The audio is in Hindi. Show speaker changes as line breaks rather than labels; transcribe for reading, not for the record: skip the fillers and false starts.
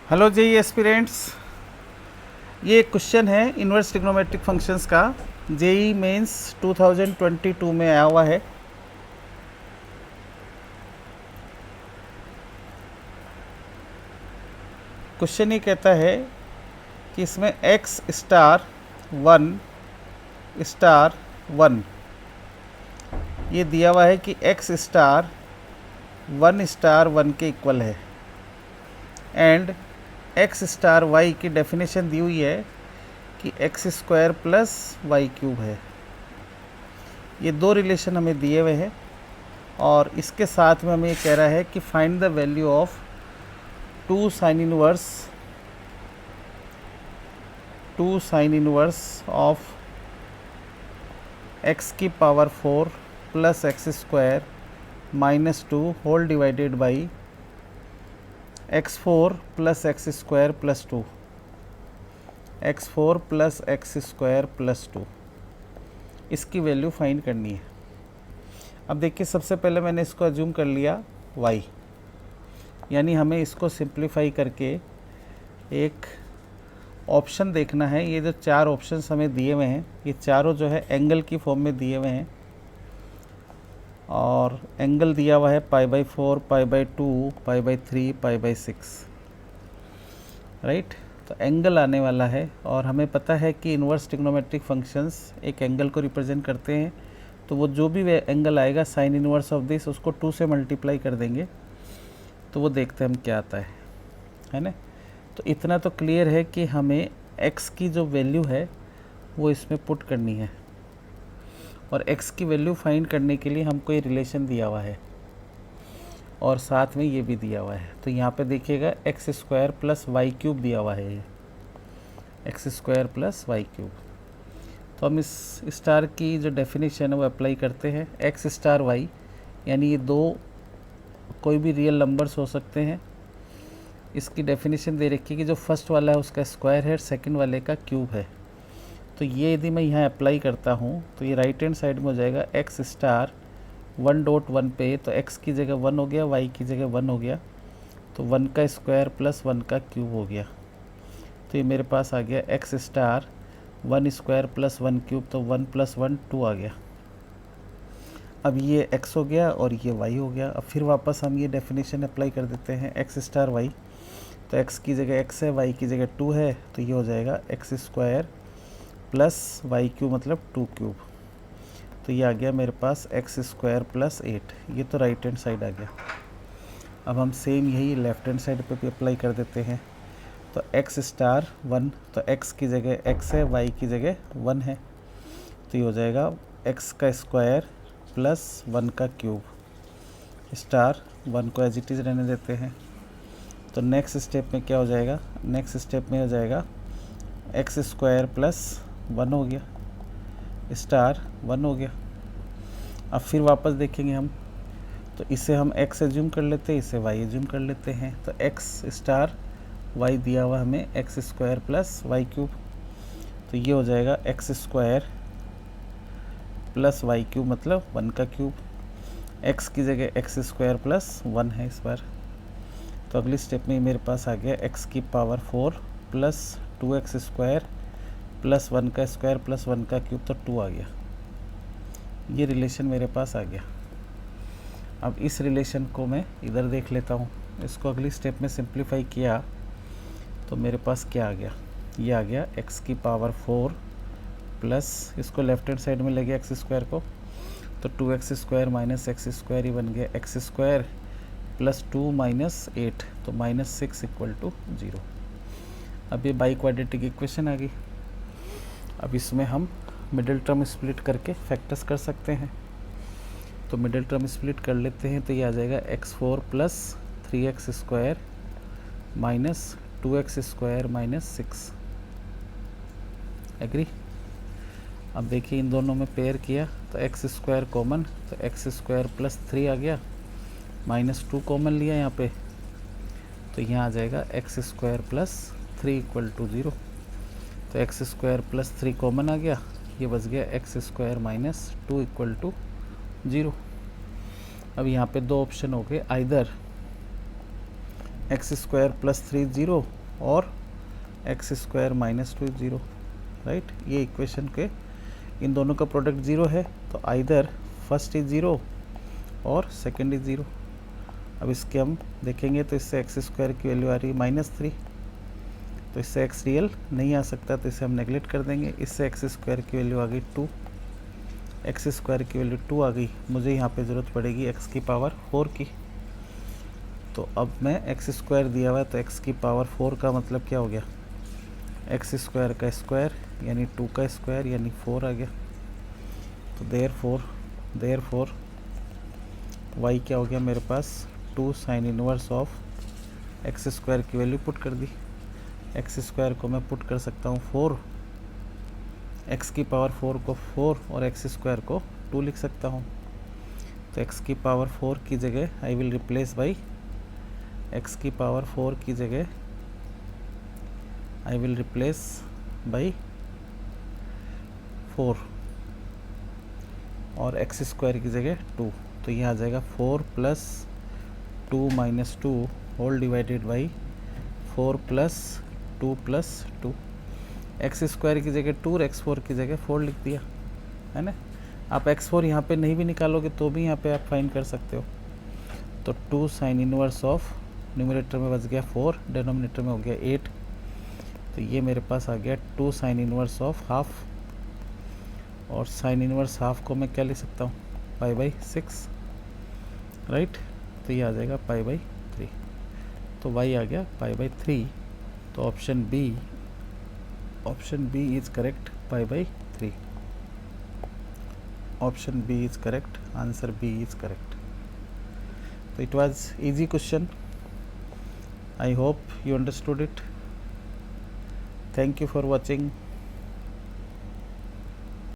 हेलो जेई एस्पिरेंट्स, ये एक क्वेश्चन है इन्वर्स ट्रिग्नोमेट्रिक फंक्शंस का। जेई मेंस 2022 में आया हुआ है। क्वेश्चन ये कहता है कि इसमें x स्टार 1 स्टार 1 ये दिया हुआ है कि x स्टार 1 स्टार 1 के इक्वल है एंड x स्टार y की डेफिनेशन दी हुई है कि x square plus y cube है। ये दो रिलेशन हमें दिए हुए हैं और इसके साथ में हमें ये कह रहा है कि find the value of 2 sine inverse of x की power 4 plus x square minus 2 whole divided by x4 plus x square plus 2 x4 plus x square plus 2 इसकी वैल्यू फाइंड करनी है। अब देखिए, सबसे पहले मैंने इसको अज्यूम कर लिया y, यानी हमें इसको सिंप्लीफाई करके एक ऑप्शन देखना है। ये जो चार ऑप्शंस हमें दिए हुए हैं, ये चारों जो है एंगल की फॉर्म में दिए हुए हैं और एंगल दिया हुआ है π/4, π/2, π/3, π/6, राइट। तो एंगल आने वाला है और हमें पता है कि इन्वर्स ट्रिग्नोमेट्रिक फंक्शंस एक एंगल को रिप्रेजेंट करते हैं। तो वो जो भी एंगल आएगा साइन इनवर्स ऑफ दिस, उसको 2 से मल्टीप्लाई कर देंगे तो वो देखते हैं हम क्या आता है ना। तो इतना तो क्लियर है कि हमें x की जो वैल्यू है वो इसमें पुट करनी है और x की वैल्यू फाइंड करने के लिए हमको ये रिलेशन दिया हुआ है और साथ में ये भी दिया हुआ है। तो यहाँ पे देखिएगा x square plus y cube दिया हुआ है, ये x square plus y cube. तो हम इस स्टार की जो डेफिनेशन है वो अप्लाई करते हैं। एक्स स्टार वाई यानी ये दो कोई भी रियल नंबर्स हो सकते हैं। इसकी डेफिनेशन दे रखी है कि जो फर्स्ट वाला है उसका स्क्वायर है, सेकंड वाले का क्यूब है। तो ये यदि मैं यहाँ अप्लाई करता हूँ तो ये राइट हैंड साइड में हो जाएगा एक्स स्टार 1.1 पे, तो x की जगह 1 हो गया, y की जगह 1 हो गया, तो 1 का स्क्वायर प्लस 1 का क्यूब हो गया। तो ये मेरे पास आ गया x star 1 square plus 1 cube, तो 1 + 1 2 आ गया। अब ये x हो गया और ये y हो गया। अब फिर वापस हम ये डेफिनेशन अप्लाई कर देते हैं x स्टार y, तो x की जगह x है, y की जगह 2 है, तो ये हो जाएगा x square plus y cube मतलब 2 क्यूब। तो ये आ गया मेरे पास एक्स स्क्वायर प्लस 8। ये तो राइट हैंड साइड आ गया। अब हम सेम यही लेफ्ट हैंड साइड पे भी अप्लाई कर देते हैं। तो एक्स स्टार 1, तो एक्स की जगह x है, y की जगह 1 है, तो ये हो जाएगा x का स्क्वायर प्लस 1 का क्यूब। स्टार 1 को एज इट इज़ रहने देते हैं। तो नेक्स्ट स्टेप में क्या हो जाएगा, नेक्स्ट स्टेप में हो जाएगा एक्स स्क्वायर प्लस 1 हो गया, स्टार 1 हो गया। अब फिर वापस देखेंगे हम, तो इसे हम x एज्यूम कर लेते हैं, इसे y एज्यूम कर लेते हैं। तो x स्टार y दिया हुआ हमें x square plus y cube, तो ये हो जाएगा x square plus y cube मतलब 1 का क्यूब। x की जगह एक्स स्क्वायर प्लस 1 है इस बार। तो अगली स्टेप में मेरे पास आ गया x की power 4 plus 2x square plus 1 का स्क्वायर प्लस 1 का क्यूब, तो 2 आ गया। ये रिलेशन मेरे पास आ गया। अब इस रिलेशन को मैं इधर देख लेता हूँ। इसको अगली स्टेप में सिंप्लीफाई किया तो मेरे पास क्या आ गया, ये आ गया x की पावर 4 प्लस, इसको लेफ्ट हैंड साइड में ले गया एक्स स्क्वायर को, तो 2x square minus x square ही बन गया एक्स स्क्वायर प्लस 2 माइनस 8, तो -6 = 0। अब ये बाई क्वाड्रेटिक इक्वेशन आ गई। अब इसमें हम मिडिल टर्म स्प्लिट करके फैक्टर्स कर सकते हैं। तो मिडिल टर्म स्प्लिट कर लेते हैं, तो ये आ जाएगा x4 plus 3x square minus 2x square minus 6। Agree. अब देखिए इन दोनों में पेयर किया तो एक्स स्क्वायर कॉमन, तो एक्स स्क्वायर प्लस 3 आ गया, माइनस 2 कॉमन लिया यहाँ पे, तो यहाँ आ जाएगा एक्स स्क्वायर प्लस 3 = 0। तो एक्स स्क्वायर प्लस 3 कॉमन आ गया, ये बच गया एक्स स्क्वायर माइनस 2 = 0। अब यहाँ पे दो ऑप्शन हो गए, आइदर एक्स स्क्वायर प्लस 3 0 और x square minus 2 is 0, right. ये इक्वेशन के इन दोनों का प्रोडक्ट 0 है, तो आइदर फर्स्ट इज 0 और सेकेंड इज 0। अब इसके हम देखेंगे तो इससे एक्स स्क्वायर की वैल्यू आ रही है -3, तो इससे एक्स रियल नहीं आ सकता, तो इसे हम नेगलेक्ट कर देंगे। इससे एक्स स्क्वायर की वैल्यू आ गई 2, एक्स स्क्वायर की वैल्यू 2 आ गई। मुझे यहाँ पे ज़रूरत पड़ेगी एक्स की पावर 4 की, तो अब मैं एक्स स्क्वायर दिया हुआ है, तो एक्स की पावर 4 का मतलब क्या हो गया, एक्स स्क्वायर का स्क्वायर यानी 2 का स्क्वायर यानी 4 आ गया। तो देयरफॉर वाई क्या हो गया मेरे पास, 2 sine inverse of x square की वैल्यू पुट कर दी। एक्स स्क्वायर को मैं पुट कर सकता हूँ 4, एक्स की पावर 4 को 4 और एक्स स्क्वायर को 2 लिख सकता हूँ। तो एक्स की पावर 4 की जगह I will replace by x की पावर 4 की जगह आई विल रिप्लेस बाई 4 और एक्स स्क्वायर की जगह 2। तो ये आ जाएगा 4 + 2 - 2 whole divided by 4 + 2 + 2। X square की जगह 2 और एक्स 4 की जगह 4 लिख दिया, है ना। आप एक्स 4 यहाँ पे नहीं भी निकालोगे तो भी यहाँ पे आप फाइंड कर सकते हो। तो 2 साइन इनवर्स ऑफ, न्यूमरेटर में बच गया 4, डिनोमिनेटर में हो गया 8, तो ये मेरे पास आ गया 2 साइन इनवर्स ऑफ हाफ, और साइन इनवर्स हाफ को मैं क्या लिख सकता हूँ, π/6, राइट। तो ये आ जाएगा π/3, तो y आ गया π/3। तो option B is correct, π/3। Option B is correct, answer B is correct. तो it was easy question, I hope you understood it. Thank you for watching.